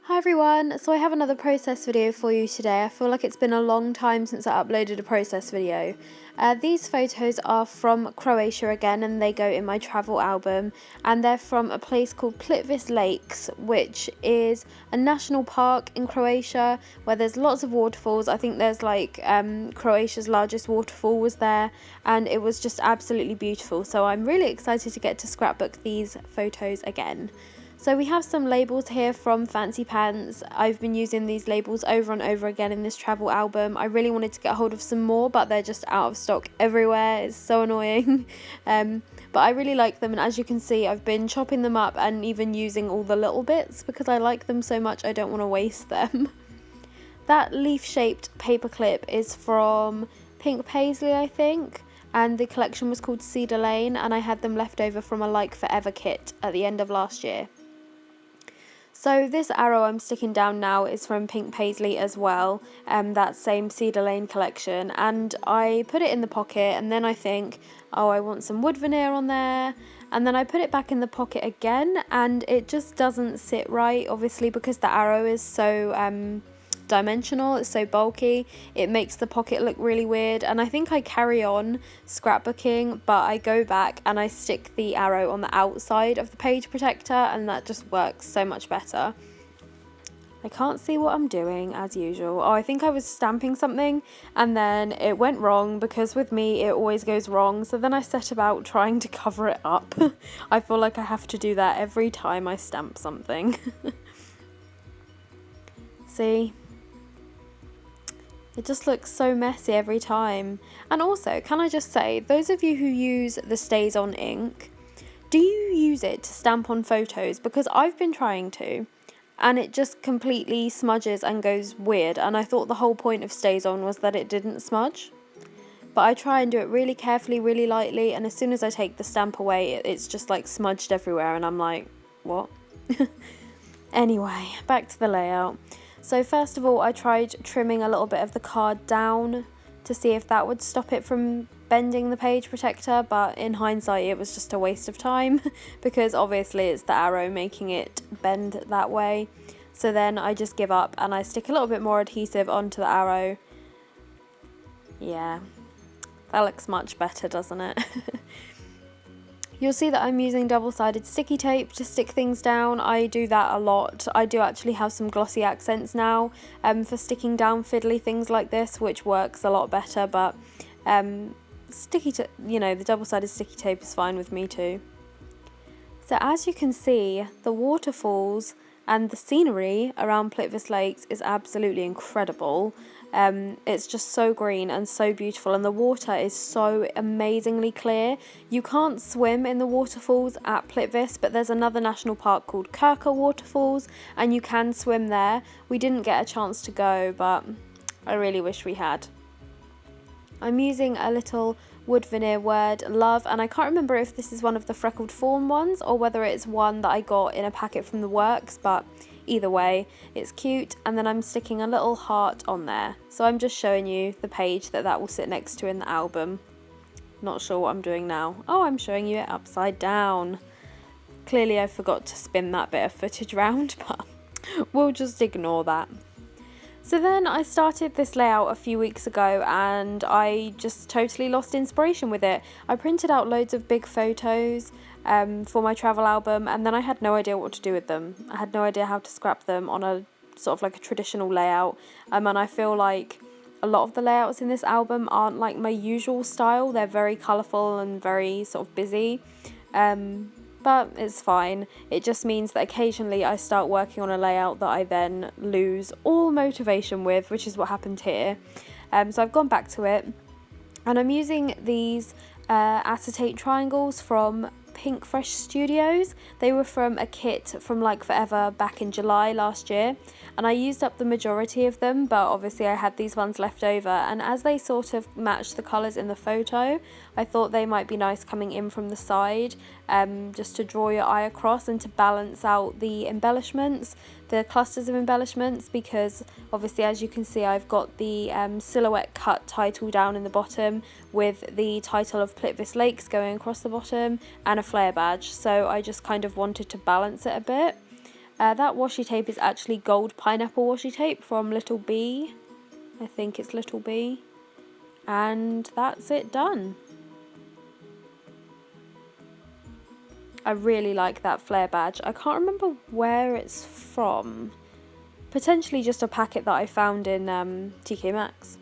Hi everyone, so I have another process video for you today. I feel like it's been a long time since I uploaded a process video. These photos are from Croatia again, and they go in my travel album, and they're from a place called Plitvice Lakes, which is a national park in Croatia where there's lots of waterfalls. I think there's Croatia's largest waterfall was there, and it was just absolutely beautiful. So I'm really excited to get to scrapbook these photos again. So we have some labels here from Fancy Pants. I've been using these labels over and over again in this travel album. I really wanted to get hold of some more, but they're just out of stock everywhere. It's so annoying. But I really like them, and as you can see, I've been chopping them up and even using all the little bits because I like them so much I don't want to waste them. That leaf-shaped paperclip is from Pink Paisley, I think, and the collection was called Cedar Lane, and I had them left over from a Like Forever kit at the end of last year. So this arrow I'm sticking down now is from Pink Paisley as well, that same Cedar Lane collection, and I put it in the pocket, and then I think, oh, I want some wood veneer on there, and then I put it back in the pocket again, and it just doesn't sit right, obviously because the arrow is so dimensional, it's so bulky, it makes the pocket look really weird. And I think I carry on scrapbooking, but I go back and I stick the arrow on the outside of the page protector, and that just works so much better. I can't see what I'm doing as usual. Oh, I think I was stamping something and then it went wrong, because with me it always goes wrong, so then I set about trying to cover it up. I feel like I have to do that every time I stamp something. See? It just looks so messy every time. And also, can I just say, those of you who use the Stays On ink, do you use it to stamp on photos? Because I've been trying to, and it just completely smudges and goes weird, and I thought the whole point of Stays On was that it didn't smudge. But I try and do it really carefully, really lightly, and as soon as I take the stamp away, it's just like smudged everywhere, and I'm like, what? Anyway, back to the layout. So first of all, I tried trimming a little bit of the card down to see if that would stop it from bending the page protector, but in hindsight it was just a waste of time because obviously it's the arrow making it bend that way. So then I just give up and I stick a little bit more adhesive onto the arrow. Yeah, that looks much better, doesn't it? You'll see that I'm using double-sided sticky tape to stick things down. I do that a lot. I do actually have some glossy accents now for sticking down fiddly things like this, which works a lot better, but the double-sided sticky tape is fine with me too. So as you can see, the waterfalls and the scenery around Plitvice Lakes is absolutely incredible. It's just so green and so beautiful, and the water is so amazingly clear. You can't swim in the waterfalls at Plitvice, but there's another national park called Kirka Waterfalls, and you can swim there. We didn't get a chance to go, but I really wish we had. I'm using a little wood veneer word, love, and I can't remember if this is one of the freckled fawn ones or whether it's one that I got in a packet from the works, but either way, it's cute. And then I'm sticking a little heart on there. So I'm just showing you the page that will sit next to in the album. Not sure what I'm doing now. Oh, I'm showing you it upside down. Clearly I forgot to spin that bit of footage round, but we'll just ignore that. So then I started this layout a few weeks ago and I just totally lost inspiration with it. I printed out loads of big photos for my travel album, and then I had no idea what to do with them. I had no idea how to scrap them on a sort of like a traditional layout, and I feel like a lot of the layouts in this album aren't like my usual style. They're very colourful and very sort of busy. But it's fine. It just means that occasionally I start working on a layout that I then lose all motivation with, which is what happened here. So I've gone back to it, and I'm using these acetate triangles from Pink Fresh Studios. They were from a kit from Like Forever back in July last year, and I used up the majority of them, but obviously I had these ones left over, and as they sort of matched the colours in the photo, I thought they might be nice coming in from the side, just to draw your eye across and to balance out the embellishments, the clusters of embellishments, because obviously as you can see I've got the silhouette cut title down in the bottom with the title of Plitvice Lakes going across the bottom and a flare badge, so I just kind of wanted to balance it a bit. That washi tape is actually gold pineapple washi tape from Little B. I think it's Little B. And that's it done. I really like that flare badge. I can't remember where it's from. Potentially just a packet that I found in TK Maxx.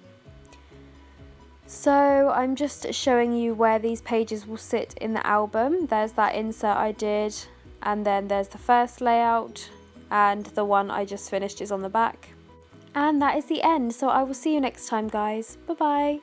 So I'm just showing you where these pages will sit in the album. There's that insert I did, and then there's the first layout, and the one I just finished is on the back. And that is the end, so I will see you next time, guys. Bye bye.